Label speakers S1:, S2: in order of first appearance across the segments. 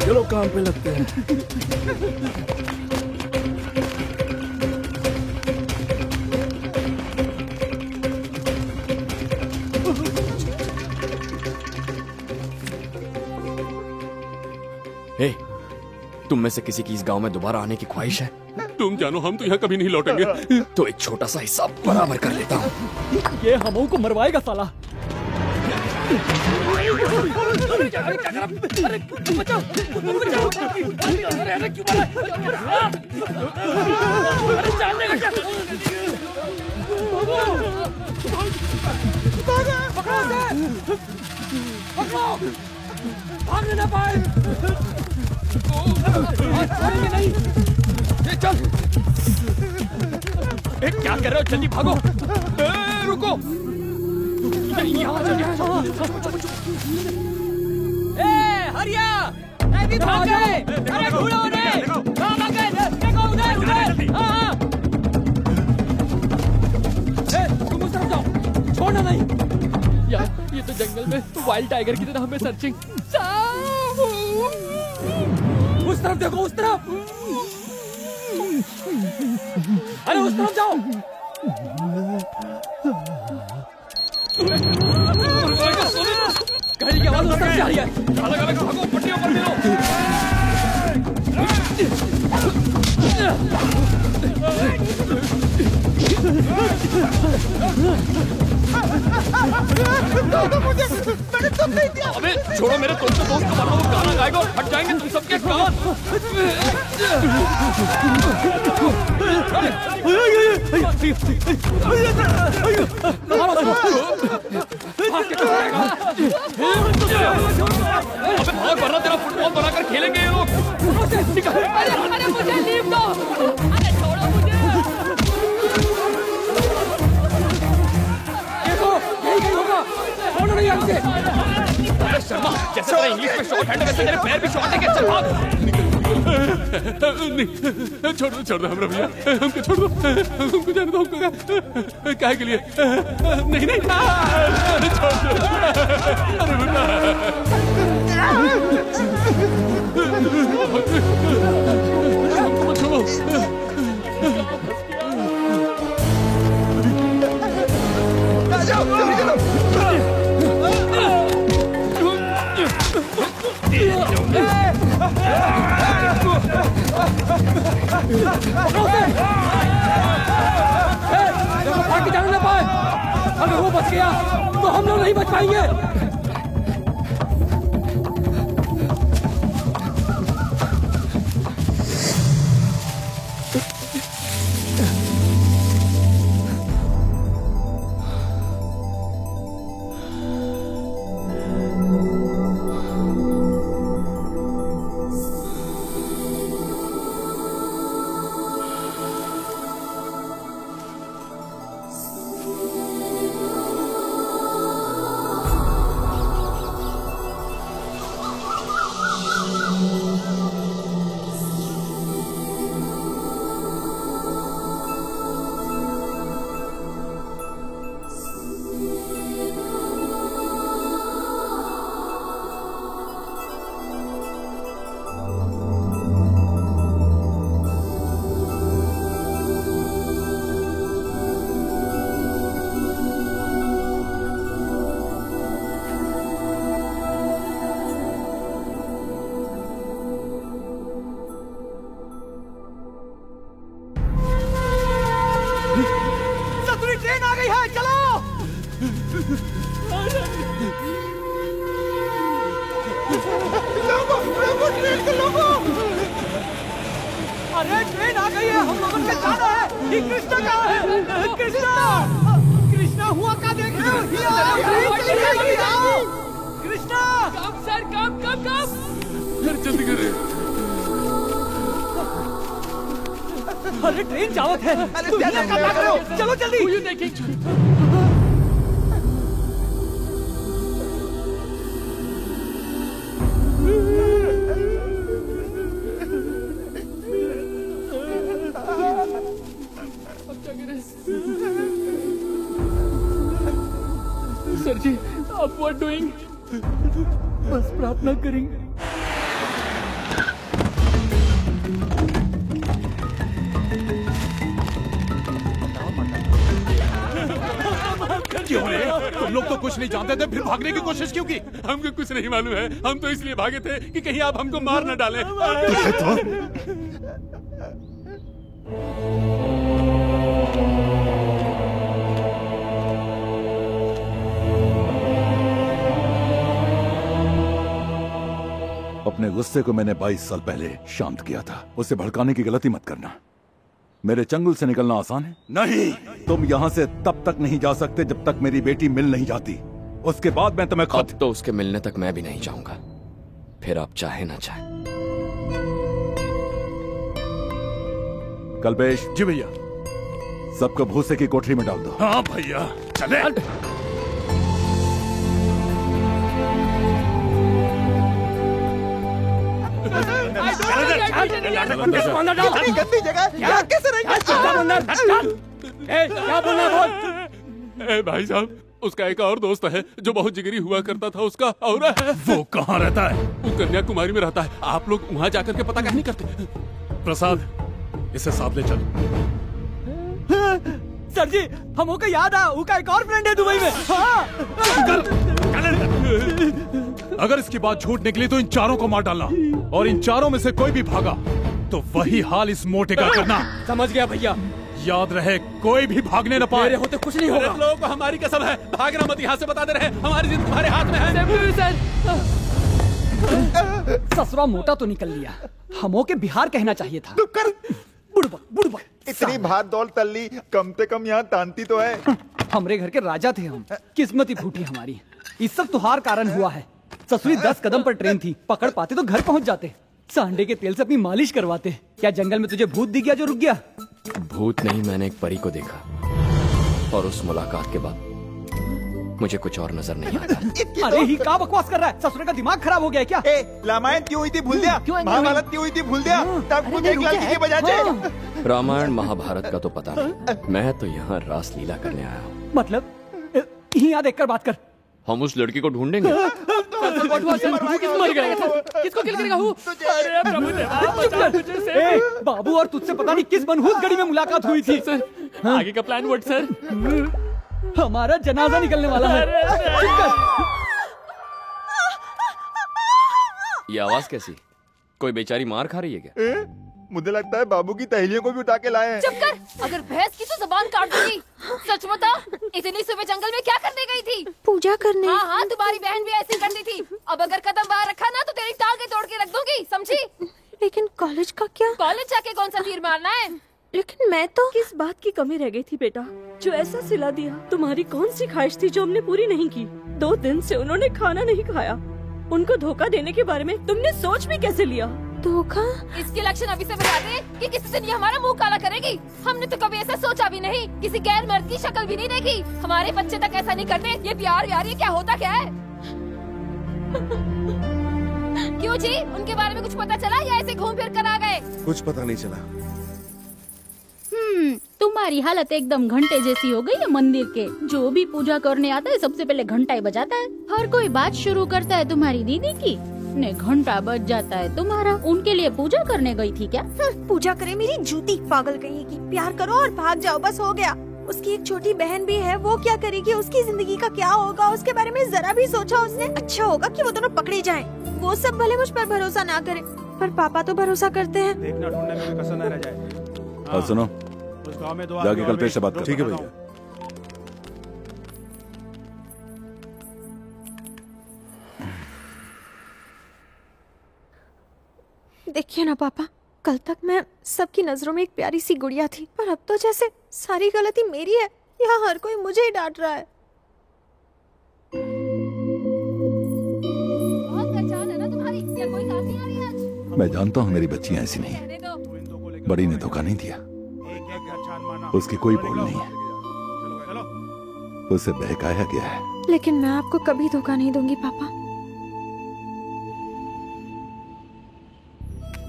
S1: चलो काम पे लगते हैं।
S2: हे, तुम में से किसी की इस गांव में दोबारा आने की ख्वाहिश है?
S3: तुम जानो, हम तो यहाँ कभी नहीं लौटेंगे।
S2: तो एक छोटा सा हिस्सा बराबर कर लेता हूँ।
S4: ये हमों को मरवाएगा साला।
S5: भागने ना पाए। नहीं। चल। क्या कर रहे हो? जल्दी भागो। रुको।
S6: हरिया, भी भाग गए। अरे ढूंढो उन्हें। कहाँ भाग गए? देखो उधर, उधर। हाँ।
S4: तुम उस तरफ जाओ, छोड़ना नहीं। यार, ये तो जंगल में वाइल्ड टाइगर की तरह हमें सर्चिंग।
S5: उस तरफ देखो, उस तरफ। अरे उस तरफ जाओ।
S4: गाड़ी की आवाज उस तरफ से आ रही है।
S5: अलग-अलग भागो, पट्टियों पर मिलो।
S3: अबे छोड़ो मेरे दोस्त को, वरना वो गाना गाएगा और फट जाएंगे तुम सबके कान। भाग वरना तेरा फुटबॉल बनाकर खेलेंगे ये लोग।
S6: अरे मुझे लीव दो। अरे छोड़ो मुझे।
S5: देखो, यही कहीं होगा। छोड़ो नहीं हमसे।
S3: अरे शर्मा, जैसे मेरा इंग्लिश में शॉर्ट हैंड है वैसे मेरे पैर भी शॉर्ट है। चल भाग। नहीं, छोड़ दो हमरा भैया, हमको छोड़ दो, हमको जाने दो। हमको काहे के लिए? नहीं नहीं, छोड़ दो। अरे बेटा, हमको छोड़ो।
S1: जाओ, जल्दी चलो।
S5: आगे जाने ना पाए। अगर वो बच गया तो हम लोग नहीं बच पाएंगे।
S6: अरे ट्रेन आ गई है, हम लोगों को जाना है। ये कृष्णा कहाँ है? कृष्णा, कृष्णा हुआ का देख रहे हो? कृष्णा,
S4: कब सर, कब कब कब?
S3: जल्दी करें।
S4: अरे ट्रेन जावत है।
S6: अरे चलो जल्दी।
S4: देखिए सर जी, आप व्हाट डूइंग? बस प्रार्थना करेंगे।
S3: क्यों रे? तुम लोग तो कुछ नहीं जानते थे, फिर भागने की कोशिश क्यों की? हमको कुछ नहीं मालूम है। हम तो इसलिए भागे थे कि कहीं आप हमको मार न डालें।
S7: अपने गुस्से को मैंने 22 साल पहले शांत किया था। उसे भड़काने की गलती मत करना। मेरे चंगुल से निकलना आसान है? नहीं, तुम यहाँ से तब तक नहीं जा सकते जब तक मेरी बेटी मिल नहीं जाती। उसके बाद मैं तुम्हें
S2: अब तो उसके मिलने तक मैं भी नहीं जाऊंगा, फिर आप चाहे ना चाहे।
S7: कल्पेश।
S3: जी भैया।
S7: सबको भूसे की कोठरी में डाल दो।
S3: हाँ भैया, चले।
S1: गंदी जगह कैसे रहेंगे?
S5: क्या बोलना बोल।
S3: ए भाई साहब, उसका एक और दोस्त है जो बहुत जिगरी हुआ करता था उसका, और है।
S7: वो कहाँ रहता है?
S3: वो कन्याकुमारी में रहता है। आप लोग वहाँ जाकर के पता नहीं करते?
S7: प्रसाद, इसे साथ ले चल।
S5: सर जी, हम को याद आ, उसका एक और फ्रेंड है दुबई में। हाँ।
S7: अगर इसकी बात झूठ निकली तो इन चारों को मार डालना, और इन चारों में से कोई भी भागा तो वही हाल इस मोटे का करना।
S5: समझ गया भैया।
S7: याद रहे, कोई भी भागने न पाए।
S5: मेरे होते कुछ नहीं होगा।
S3: लोगों को हमारी कसम है, भागना मत। यहाँ से बता दे रहे, हमारी जिंदगी तुम्हारे हाथ में है।
S5: ससुरा मोटा तो निकल लिया, हमों के बिहार कहना चाहिए था। बुड़बक
S1: इतनी भाग दौड़ तल्ली, कम से कम यहाँ तांती तो है।
S5: हमरे घर के राजा थे हम, किस्मत ही फूटी हमारी। इस सब तुहार कारण हुआ है। ससुरी 10 कदम पर ट्रेन थी, पकड़ पाते तो घर पहुंच जाते। सांडे के तेल से अपनी मालिश करवाते। क्या जंगल में तुझे भूत दिख गया जो रुक गया?
S2: भूत नहीं, मैंने एक परी को देखा, और उस मुलाकात के बाद मुझे कुछ और नजर नहीं आता।
S5: अरे ही क्या बकवास कर रहा है? ससुरे का दिमाग खराब हो गया है क्या?
S1: रामायण क्यों हुई थी भूल दिया, महाभारत क्यों हुई थी भूल दिया, तब कुछ एक लाल की बजा थे।
S2: रामायण महाभारत का तो पता नहीं, मैं तो यहाँ रास लीला करने आया हूँ।
S5: मतलब यहाँ देख कर बात कर।
S2: हम उस लड़की को ढूंढेंगे।
S4: किसको किल करेगा? अरे प्रभु देवा,
S5: बाबू और तुझसे पता नहीं किस मनहूस गड़ी में मुलाकात हुई थी।
S4: सर, आगे का प्लान व्हाट सर?
S5: हमारा जनाजा निकलने वाला है।
S2: ये आवाज कैसी? कोई बेचारी मार खा रही है क्या?
S1: मुझे लगता है बाबू की तहेलियों को भी उठा के लाए हैं।
S8: चुप कर, अगर भैंस की तो जबान काट दूंगी। सच बता, इतनी सुबह जंगल में क्या करने गई थी?
S9: पूजा करने।
S8: हाँ हाँ, तुम्हारी बहन भी ऐसी करती थी। अब अगर कदम बाहर रखा ना तो तेरी टांगे तोड़ के रख दूंगी, समझी?
S9: लेकिन कॉलेज का क्या?
S8: कॉलेज जाके कौन सा तीर मारना है?
S9: लेकिन मैं तो।
S10: किस बात की कमी रह गई थी बेटा, जो ऐसा सिला दिया? तुम्हारी कौन सी ख्वाहिश थी जो हमने पूरी नहीं की? 2 दिन से उन्होंने खाना नहीं खाया। उनको धोखा देने के बारे में तुमने सोच भी कैसे लिया?
S9: धोखा?
S8: इसके लक्षण अभी से बता दे कि किसी दिन ये हमारा मुंह काला करेगी। हमने तो कभी ऐसा सोचा भी नहीं, किसी गैर मर्द की शक्ल भी नहीं देखी। हमारे बच्चे तक ऐसा नहीं करते। ये प्यार यार, ये क्या होता क्या है? क्यों जी, उनके बारे में कुछ पता चला या ऐसे घूम फिर कर आ गए?
S1: कुछ पता नहीं चला।
S11: तुम्हारी हालत एकदम घंटे जैसी हो गई है मंदिर के। जो भी पूजा करने आता है सबसे पहले घंटा ही बजाता है। हर कोई बात शुरू करता है तुम्हारी दीदी की, ने घंटा बज जाता है तुम्हारा। उनके लिए पूजा करने गई थी क्या?
S9: पूजा करे मेरी जूती, पागल कहीं की। प्यार करो और भाग जाओ, बस हो गया। उसकी एक छोटी बहन भी है, वो क्या करेगी? उसकी जिंदगी का क्या होगा? उसके बारे में जरा भी सोचा उसने? अच्छा होगा कि वो दोनों पकड़े जाएं। वो सब भले मुझ पर भरोसा ना करे, पर पापा तो भरोसा करते हैं।
S1: देखना ढूंढने में भी कसर न रह जाए।
S7: और सुनो,
S1: उस गांव में 2
S7: जाके कल्पेश से बात कर।
S1: ठीक है भैया।
S9: देखिए ना पापा, कल तक मैं सबकी नजरों में एक प्यारी सी गुड़िया थी, पर अब तो जैसे सारी गलती मेरी है। यहाँ हर कोई मुझे ही डांट रहा है।
S8: बहुत पहचान है ना तुम्हारी, या कोई काम नहीं आ रही आज?
S7: मैं जानता हूँ मेरी बच्चियाँ ऐसी नहीं है। बड़ी ने धोखा नहीं दिया, उसकी कोई भूल नहीं है, उसे बहकाया गया है।
S9: लेकिन मैं आपको कभी धोखा नहीं दूंगी पापा।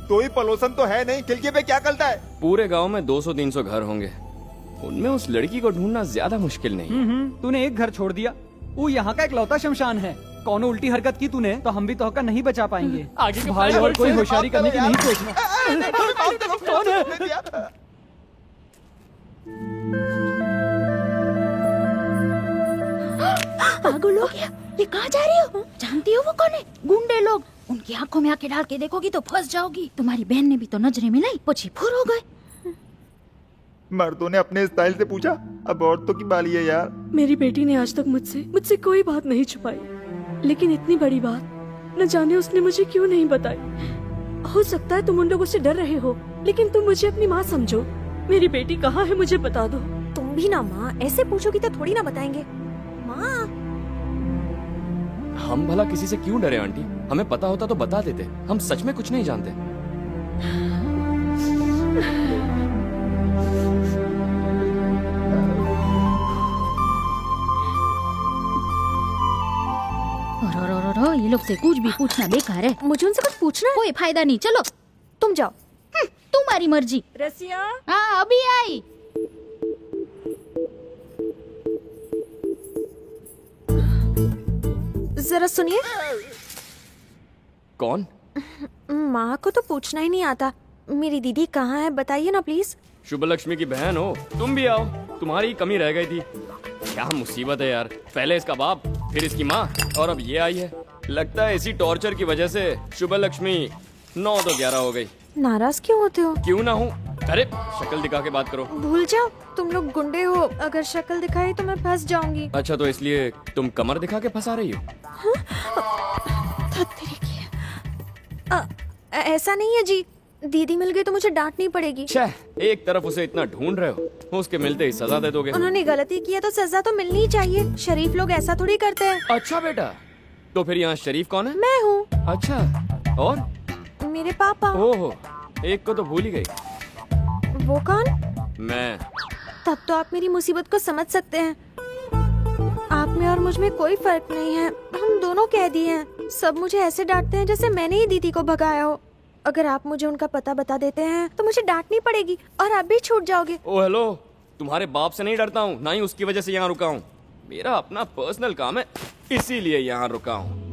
S1: तो ही पलोसन तो है नहीं, खिड़की पे क्या करता है?
S2: पूरे गांव में 200-300 घर होंगे, उनमें उस लड़की को ढूंढना ज्यादा मुश्किल नहीं।
S5: तूने एक घर छोड़ दिया, वो यहाँ का इकलौता शमशान है। कौनो उल्टी हरकत की तूने तो हम भी तोहका नहीं बचा पाएंगे।
S4: आगे का
S5: भाई
S4: plan
S5: और कोई
S4: से-
S5: होशियारी करने की नहीं सोचना।
S1: कौन है?
S11: पागल हो गया, ये कहाँ जा रही हो? जानती हो वो कौन है? गुंडे लोग। उनकी आंखों में आंखें डाल के देखोगी तो फंस जाओगी। तुम्हारी बहन ने भी तो नजरें मिलाई, पछी फुर हो गए।
S1: मर्दों ने अपने स्टाइल से पूछा, अब औरतों की बारी है यार।
S10: मेरी बेटी ने आज तक मुझसे कोई बात नहीं छुपाई, लेकिन इतनी बड़ी बात न जाने उसने मुझे क्यों नहीं बताई। हो सकता है तुम उन लोगों से डर रहे हो, लेकिन तुम मुझे अपनी माँ समझो। मेरी बेटी कहाँ है मुझे बता दो।
S9: तुम भी ना माँ, ऐसे पूछोगी तो थोड़ी ना बताएंगे। माँ
S2: हम भला किसी से क्यों डरे आंटी? हमें पता होता तो बता देते। हम सच में कुछ नहीं जानते।
S11: रो, ये लोग से कुछ भी पूछना बेकार है।
S9: मुझे उनसे कुछ पूछना है?
S11: कोई फायदा नहीं, चलो
S9: तुम जाओ।
S11: तुम्हारी मर्जी।
S10: रसिया,
S11: हाँ अभी आई।
S9: जरा सुनिए।
S2: कौन?
S9: माँ को तो पूछना ही नहीं आता। मेरी दीदी कहाँ है बताइए ना प्लीज।
S2: शुभ लक्ष्मी की बहन हो, तुम भी आओ। तुम्हारी कमी रह गई थी। क्या मुसीबत है यार, पहले इसका बाप, फिर इसकी माँ, और अब ये आई है। लगता है इसी टॉर्चर की वजह से शुभ लक्ष्मी 9 तो 11 हो गई।
S9: नाराज क्यों होते हो?
S2: क्यों ना हूँ? अरे शक्ल दिखा के बात करो।
S9: भूल जाओ, तुम लोग गुंडे हो। अगर शक्ल दिखाई तो मैं फंस जाऊंगी।
S2: अच्छा तो इसलिए तुम कमर दिखा के फंसा रही हो?
S9: ऐसा नहीं है जी, दीदी मिल गई तो मुझे डांटनी पड़ेगी।
S2: छह, एक तरफ उसे इतना ढूंढ रहे हो, उसके मिलते ही सजा दे दोगे।
S9: उन्होंने गलती की है तो सजा तो मिलनी ही चाहिए। शरीफ लोग ऐसा थोड़ी करते हैं।
S2: अच्छा बेटा, तो फिर यहाँ शरीफ कौन है?
S9: मैं हूँ।
S2: अच्छा, और?
S9: मेरे पापा।
S2: ओहो, एक को तो भूल ही गई।
S9: वो कौन?
S2: मैं।
S9: तब तो आप मेरी मुसीबत को समझ सकते हैं। आप में और मुझ में कोई फर्क नहीं है, हम दोनों कैदी हैं। सब मुझे ऐसे डांटते हैं जैसे मैंने ही दीदी को भगाया हो। अगर आप मुझे उनका पता बता देते हैं तो मुझे डांटनी पड़ेगी और आप भी छूट जाओगे।
S2: ओ हेलो, तुम्हारे बाप से नहीं डरता हूँ, ना ही उसकी वजह से यहाँ रुका हूँ। मेरा अपना पर्सनल काम है, इसीलिए यहाँ रुका हूँ।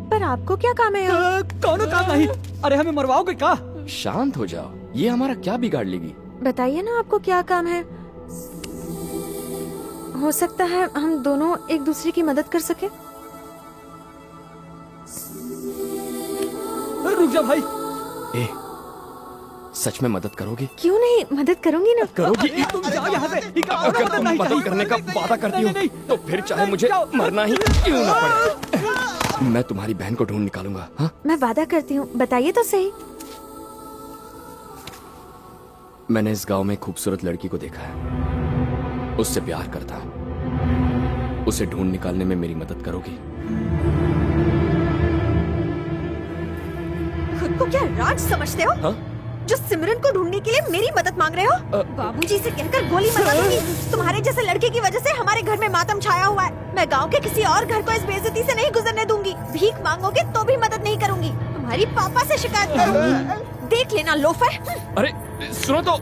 S9: पर आपको क्या काम है?
S5: कौन काम नहीं? अरे हमें मरवाओगे क्या?
S2: शांत हो जाओ, ये हमारा क्या बिगाड़ लेगी?
S9: बताइए ना आपको क्या काम है। हो सकता है हम दोनों एक दूसरे की मदद कर सके।
S5: रुक जा भाई।
S2: ए, सच में मदद करोगे?
S9: क्यों नहीं, मदद करूंगी ना।
S2: करोगी?
S5: तुम जाओ यहाँ से।
S2: अगर तुम मदद करने का वादा करती हो तो फिर चाहे मुझे मरना ही क्यों ना पड़े, मैं तुम्हारी बहन को ढूंढ निकालूंगा। हाँ?
S9: मैं वादा करती हूँ, बताइए तो सही।
S2: मैंने इस गांव में एक खूबसूरत लड़की को देखा है, उससे प्यार करता हूँ। उसे ढूंढ निकालने में मेरी मदद करोगी?
S9: खुद को क्या राज समझते हो?
S2: हाँ?
S9: जो सिमरन को ढूंढने के लिए मेरी मदद मांग रहे हो? बाबूजी से कहकर गोली मरवा दूंगी। तुम्हारे जैसे लड़के की वजह से हमारे घर में मातम छाया हुआ है। मैं गांव के किसी और घर को इस बेइज्जती से नहीं गुजरने दूंगी। भीख मांगोगे तो भी मदद नहीं करूंगी। तुम्हारी पापा से शिकायत करूंगी। देख लेना लोफर।
S2: अरे सुनो तो,